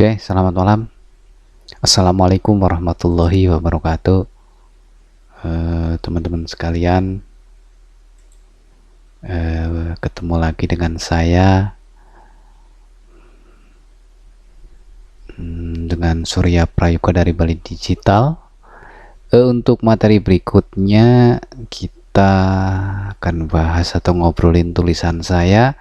Oke, selamat malam. Assalamualaikum warahmatullahi wabarakatuh. Teman-teman sekalian, ketemu lagi dengan saya, dengan Surya Prayoga dari Bali Digital. Untuk materi berikutnya kita akan bahas atau ngobrolin tulisan saya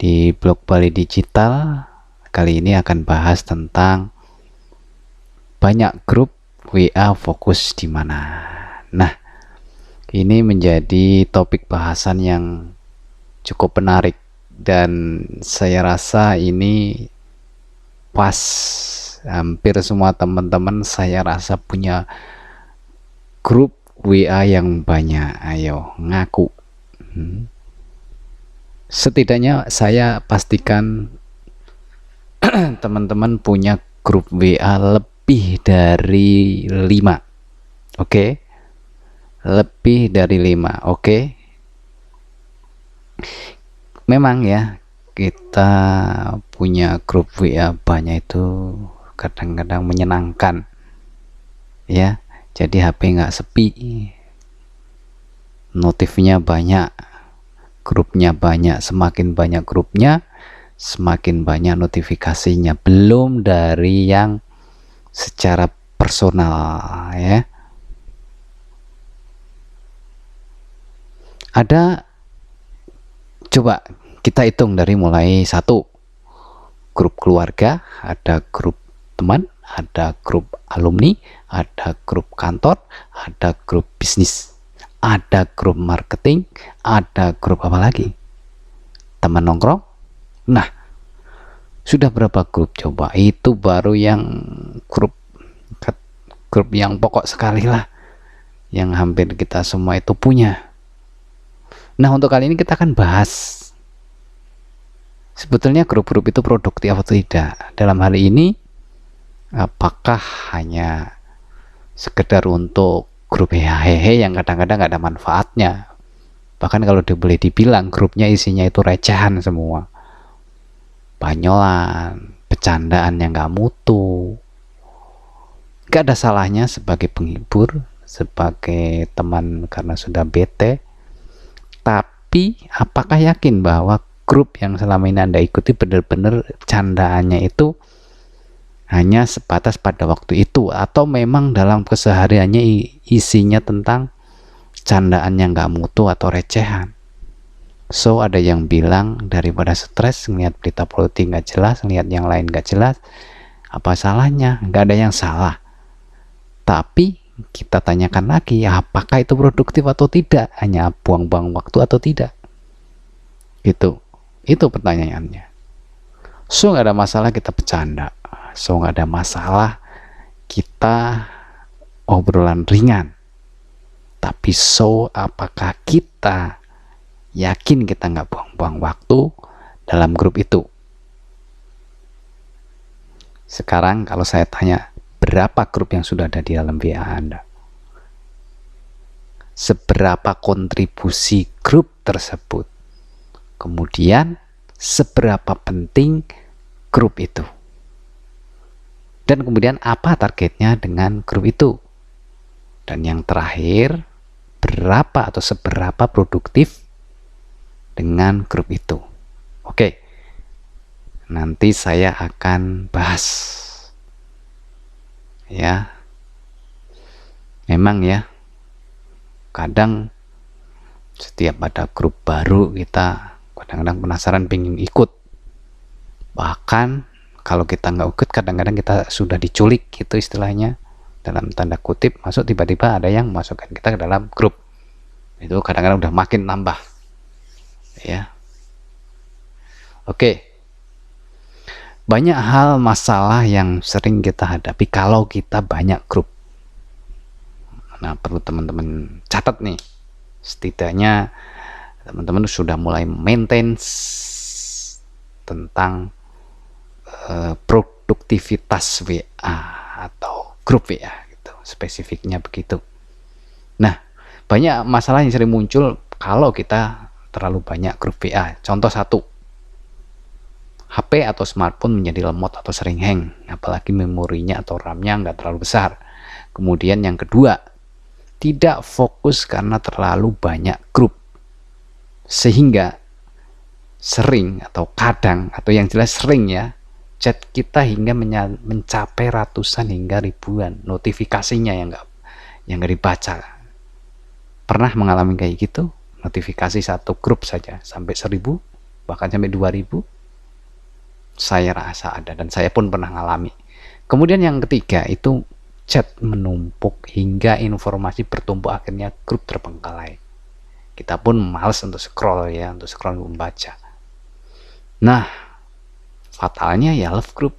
di blog Bali Digital. Kali ini akan bahas tentang banyak grup WA fokus di mana. Nah, ini menjadi topik bahasan yang cukup menarik dan saya rasa ini pas. Hampir semua teman-teman saya rasa punya grup WA yang banyak. Ayo ngaku. Setidaknya saya pastikan teman-teman punya grup WA lebih dari 5. Oke, lebih dari 5. Oke, memang ya, kita punya grup WA banyak itu kadang-kadang menyenangkan ya. Jadi HP nggak sepi, notifnya banyak, grupnya banyak. Semakin banyak grupnya, semakin banyak notifikasinya. Belum dari yang secara personal ya. Ada, coba kita hitung dari mulai 1, grup keluarga, ada grup teman, ada grup alumni, ada grup kantor, ada grup bisnis, ada grup marketing, ada grup apa lagi, teman nongkrong. Nah, sudah berapa grup coba? Itu baru yang grup yang pokok sekali lah, yang hampir kita semua itu punya. Nah, untuk kali ini kita akan bahas sebetulnya grup-grup itu produktif atau tidak. Dalam hal ini, apakah hanya sekedar untuk grup hehehe yang kadang-kadang nggak ada manfaatnya. Bahkan kalau boleh dibilang grupnya isinya itu recehan semua, banyolan, bercandaan yang nggak mutu. Gak ada salahnya sebagai penghibur, sebagai teman karena sudah bete. Tapi apakah yakin bahwa grup yang selama ini Anda ikuti benar-benar candaannya itu hanya sebatas pada waktu itu, atau memang dalam kesehariannya isinya tentang candaan yang gak mutu atau recehan? So, ada yang bilang daripada stres ngeliat berita politik gak jelas, ngeliat yang lain gak jelas, apa salahnya? Gak ada yang salah. Tapi kita tanyakan lagi, apakah itu produktif atau tidak? Hanya buang-buang waktu atau tidak? Itu pertanyaannya. So, nggak ada masalah kita bercanda. So, nggak ada masalah kita obrolan ringan. Tapi so, apakah kita yakin kita nggak buang-buang waktu dalam grup itu? Sekarang kalau saya tanya, berapa grup yang sudah ada di dalam WA Anda? Seberapa kontribusi grup tersebut? Kemudian seberapa penting grup itu? Dan kemudian apa targetnya dengan grup itu? Dan yang terakhir, berapa atau seberapa produktif dengan grup itu? Oke, nanti saya akan bahas ya. Memang ya, kadang setiap ada grup baru kita kadang-kadang penasaran, pengen ikut. Bahkan kalau kita nggak ikut, kadang-kadang kita sudah diculik gitu istilahnya, dalam tanda kutip, masuk tiba-tiba ada yang masukkan kita ke dalam grup. Itu kadang-kadang udah makin nambah ya. Oke, banyak hal masalah yang sering kita hadapi kalau kita banyak grup. Nah, perlu teman-teman catat nih, setidaknya teman-teman sudah mulai maintain tentang produktivitas WA atau grup WA gitu, spesifiknya begitu. Nah, banyak masalah yang sering muncul kalau kita terlalu banyak grup WA. Contoh 1, HP atau smartphone menjadi lemot atau sering hang, apalagi memorinya atau RAM-nya nggak terlalu besar. Kemudian yang kedua, tidak fokus karena terlalu banyak grup, sehingga sering atau kadang atau yang jelas sering ya, chat kita hingga mencapai ratusan hingga ribuan notifikasinya yang nggak dibaca. Pernah mengalami kayak gitu? Notifikasi satu grup saja sampai 1000, bahkan sampai 2000? Saya rasa ada, dan saya pun pernah ngalami. Kemudian yang ketiga itu chat menumpuk hingga informasi bertumpuk, akhirnya grup terbengkalai. Kita pun males untuk scroll ya, untuk scroll membaca. Nah, fatalnya ya love group,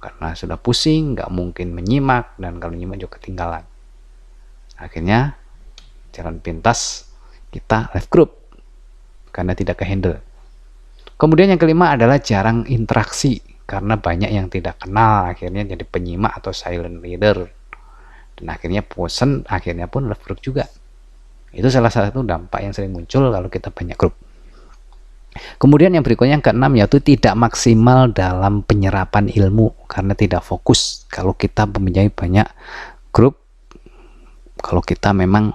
karena sudah pusing, nggak mungkin menyimak, dan kalau nyimak juga ketinggalan. Akhirnya jalan pintas kita love group karena tidak kehandle. Kemudian yang kelima adalah jarang interaksi, karena banyak yang tidak kenal, akhirnya jadi penyimak atau silent reader, dan akhirnya bosen, akhirnya pun love group juga. Itu salah satu dampak yang sering muncul kalau kita banyak grup. Kemudian yang berikutnya yang keenam, yaitu tidak maksimal dalam penyerapan ilmu karena tidak fokus. Kalau kita mempunyai banyak grup, kalau kita memang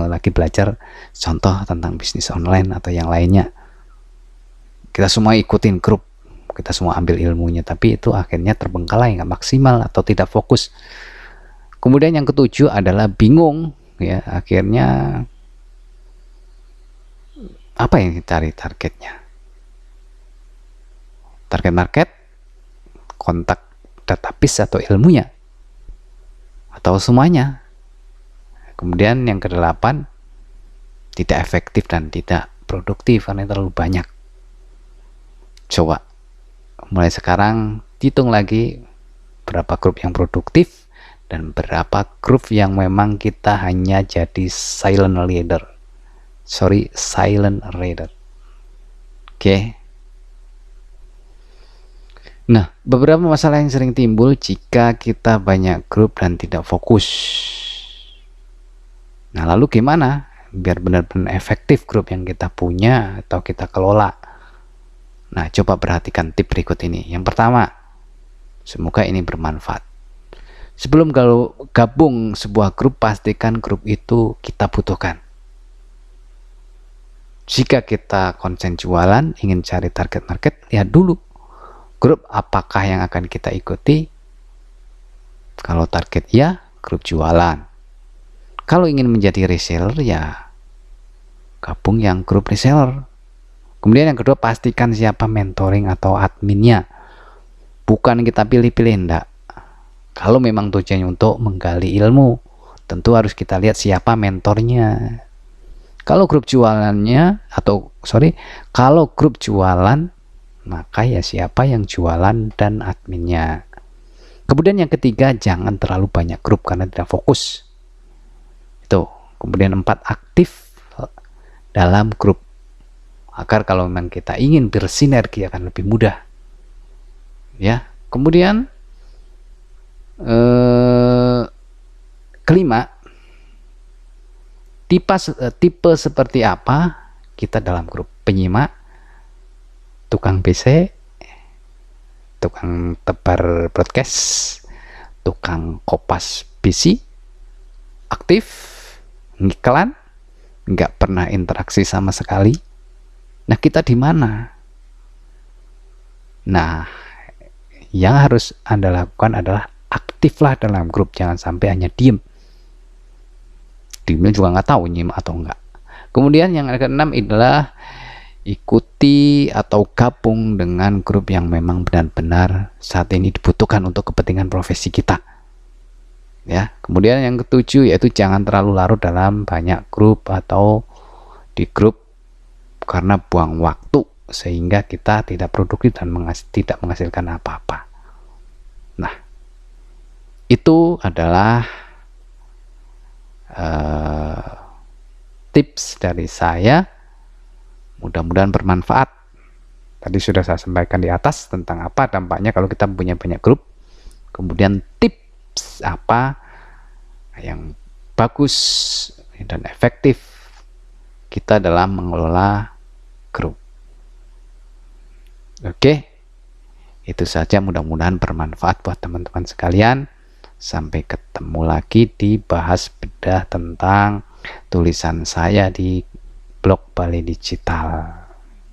lagi belajar contoh tentang bisnis online atau yang lainnya, kita semua ikutin grup, kita semua ambil ilmunya, tapi itu akhirnya terbengkalai, nggak maksimal atau tidak fokus. Kemudian yang ketujuh adalah bingung ya, akhirnya apa yang dicari targetnya, target market, kontak database atau ilmunya, atau semuanya. Kemudian yang kedelapan, tidak efektif dan tidak produktif karena terlalu banyak. Coba mulai sekarang hitung lagi berapa grup yang produktif dan berapa grup yang memang kita hanya jadi silent reader. Oke. Nah, beberapa masalah yang sering timbul jika kita banyak grup dan tidak fokus. Nah, lalu gimana biar benar-benar efektif grup yang kita punya atau kita kelola? Nah, coba perhatikan tip berikut ini. Yang pertama, semoga ini bermanfaat. Sebelum gabung sebuah grup, pastikan grup itu kita butuhkan. Jika kita konsen jualan, ingin cari target market, lihat dulu grup apakah yang akan kita ikuti. Kalau target ya, grup jualan. Kalau ingin menjadi reseller ya, gabung yang grup reseller. Kemudian yang kedua, pastikan siapa mentoring atau adminnya. Bukan kita pilih-pilih, enggak. Kalau memang tujuannya untuk menggali ilmu, tentu harus kita lihat siapa mentornya. Kalau grup jualannya kalau grup jualan, maka ya siapa yang jualan dan adminnya. Kemudian yang ketiga, jangan terlalu banyak grup karena tidak fokus. Itu. Kemudian 4, aktif dalam grup, agar kalau memang kita ingin bersinergi akan lebih mudah ya. Kemudian kelima, tipe seperti apa kita dalam grup: penyimak, tukang PC, tukang tebar broadcast, tukang kopas PC, aktif, ngiklan, nggak pernah interaksi sama sekali. Nah, kita di mana? Nah, yang harus Anda lakukan adalah aktiflah dalam grup, jangan sampai hanya diem. Diemnya juga nggak tahu nyimak atau enggak. Kemudian yang keenam adalah ikuti atau gabung dengan grup yang memang benar-benar saat ini dibutuhkan untuk kepentingan profesi kita. Ya. Kemudian yang ketujuh yaitu jangan terlalu larut dalam banyak grup atau di grup karena buang waktu sehingga kita tidak produktif dan tidak menghasilkan apa-apa. Nah, itu adalah tips dari saya. Mudah-mudahan bermanfaat. Tadi sudah saya sampaikan di atas tentang apa dampaknya kalau kita punya banyak grup. Kemudian tips apa yang bagus dan efektif kita dalam mengelola grup. Oke, itu saja, mudah-mudahan bermanfaat buat teman-teman sekalian. Sampai ketemu lagi di Bahas Bedah tentang tulisan saya di blog Balai Digital.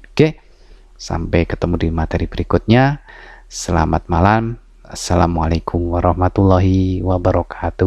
Oke, sampai ketemu di materi berikutnya. Selamat malam. Assalamualaikum warahmatullahi wabarakatuh.